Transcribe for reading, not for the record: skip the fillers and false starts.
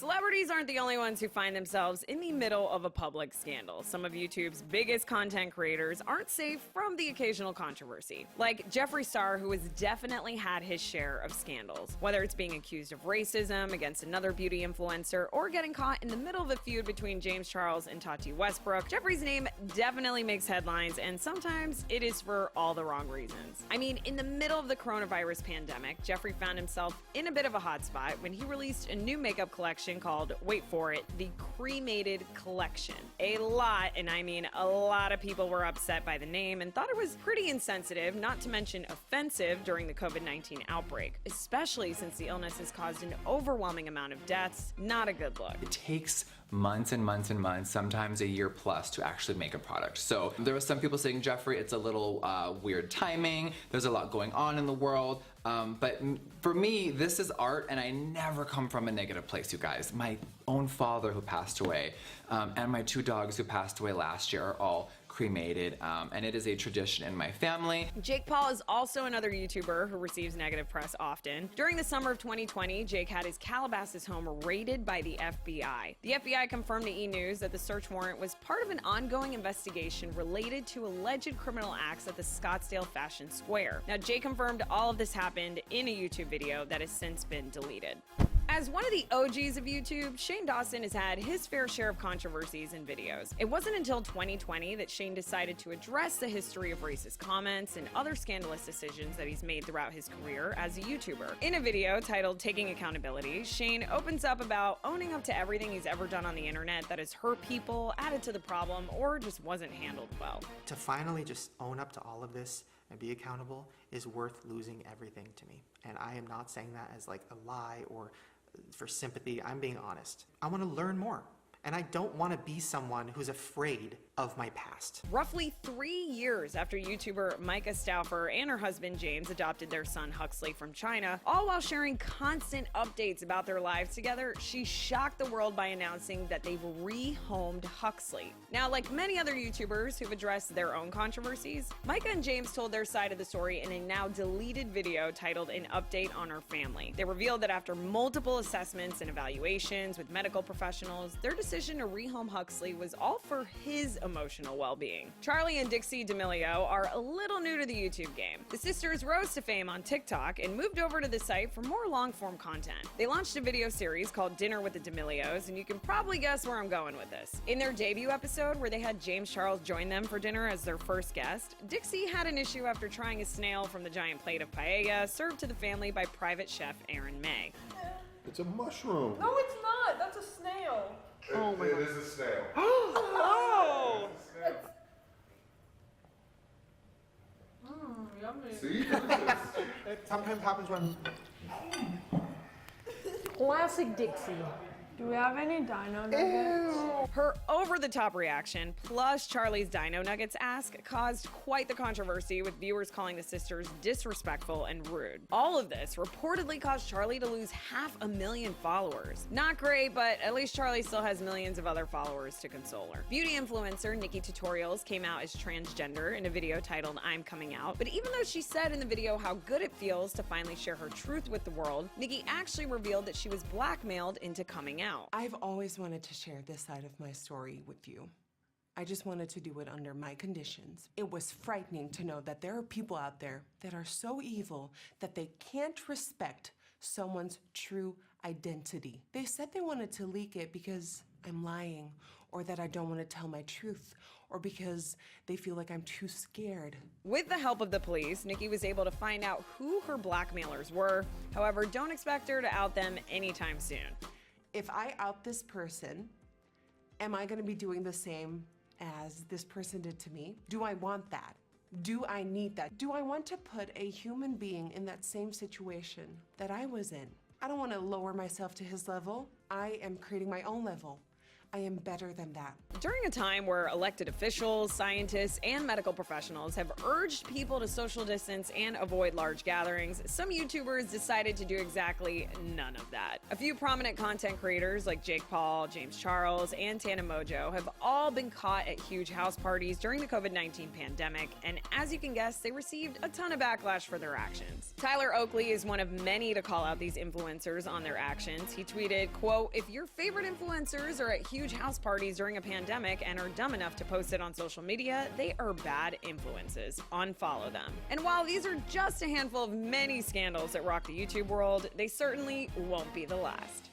Celebrities aren't the only ones who find themselves in the middle of a public scandal. Some of YouTube's biggest content creators aren't safe from the occasional controversy. Like Jeffree Star, who has definitely had his share of scandals. Whether it's being accused of racism against another beauty influencer or getting caught in the middle of a feud between James Charles and Tati Westbrook, Jeffree's name definitely makes headlines, and sometimes it is for all the wrong reasons. I mean, in the middle of the coronavirus pandemic, Jeffree found himself in a bit of a hot spot when he released a new makeup collection called, wait for it, the Cremated Collection. A lot, and I mean a lot of people were upset by the name and thought it was pretty insensitive, not to mention offensive during the COVID-19 outbreak, especially since the illness has caused an overwhelming amount of deaths. Not a good look. It takes months and months and months, sometimes a year plus, to actually make a product. So there were some people saying, Jeffree, it's a little weird timing, there's a lot going on in the world, but for me, this is art, and I never come from a negative place, you guys. My own father who passed away, and my 2 dogs who passed away last year are all cremated, and it is a tradition in my family. Jake Paul is also another YouTuber who receives negative press often. During the summer of 2020, Jake had his Calabasas home raided by the FBI. The FBI confirmed to E! News that the search warrant was part of an ongoing investigation related to alleged criminal acts at the Scottsdale Fashion Square. Now, Jake confirmed all of this happened in a YouTube video that has since been deleted. As one of the OGs of YouTube, Shane Dawson has had his fair share of controversies and videos. It wasn't until 2020 that Shane decided to address the history of racist comments and other scandalous decisions that he's made throughout his career as a YouTuber. In a video titled Taking Accountability, Shane opens up about owning up to everything he's ever done on the internet that has hurt people, added to the problem, or just wasn't handled well. To finally just own up to all of this and be accountable is worth losing everything to me. And I am not saying that as like a lie or for sympathy. I'm being honest. I want to learn more. And I don't want to be someone who's afraid of my past. Roughly 3 years after YouTuber Myka Stauffer and her husband James adopted their son Huxley from China, all while sharing constant updates about their lives together, she shocked the world by announcing that they've rehomed Huxley. Now, like many other YouTubers who've addressed their own controversies, Myka and James told their side of the story in a now deleted video titled An Update on Our Family. They revealed that after multiple assessments and evaluations with medical professionals, their decision to rehome Huxley was all for his emotional well-being. Charli and Dixie D'Amelio are a little new to the YouTube game. The sisters rose to fame on TikTok and moved over to the site for more long-form content. They launched a video series called Dinner with the D'Amelios, and you can probably guess where I'm going with this. In their debut episode, where they had James Charles join them for dinner as their first guest, Dixie had an issue after trying a snail from the giant plate of paella served to the family by private chef Aaron May. It's a mushroom. No, it's not. That's a snail. Oh my God. It is a snail. Oh! Yummy. See? It sometimes happens when... Classic Dixie. Do we have any dino nuggets? Her over-the-top reaction, plus Charli's Dino Nuggets ask, caused quite the controversy, with viewers calling the sisters disrespectful and rude. All of this reportedly caused Charli to lose 500,000 followers. Not great, but at least Charli still has millions of other followers to console her. Beauty influencer Nikkietutorials came out as transgender in a video titled I'm Coming Out, but even though she said in the video how good it feels to finally share her truth with the world, Nikki actually revealed that she was blackmailed into coming out. I've always wanted to share this side of my story with you. I just wanted to do it under my conditions. It was frightening to know that there are people out there that are so evil that they can't respect someone's true identity. They said they wanted to leak it because I'm lying, or that I don't want to tell my truth, or because they feel like I'm too scared. With the help of the police, Nikki was able to find out who her blackmailers were. However, don't expect her to out them anytime soon. If I out this person, am I gonna be doing the same as this person did to me? Do I want that? Do I need that? Do I want to put a human being in that same situation that I was in? I don't wanna lower myself to his level. I am creating my own level. I am better than that. During a time where elected officials, scientists, and medical professionals have urged people to social distance and avoid large gatherings, some YouTubers decided to do exactly none of that. A few prominent content creators like Jake Paul, James Charles, and Tana Mojo have all been caught at huge house parties during the COVID-19 pandemic, and as you can guess, they received a ton of backlash for their actions. Tyler Oakley is one of many to call out these influencers on their actions. He tweeted, quote, "If your favorite influencers are at huge house parties during a pandemic and are dumb enough to post it on social media, they are bad influences. Unfollow them." And while these are just a handful of many scandals that rock the YouTube world, they certainly won't be the last.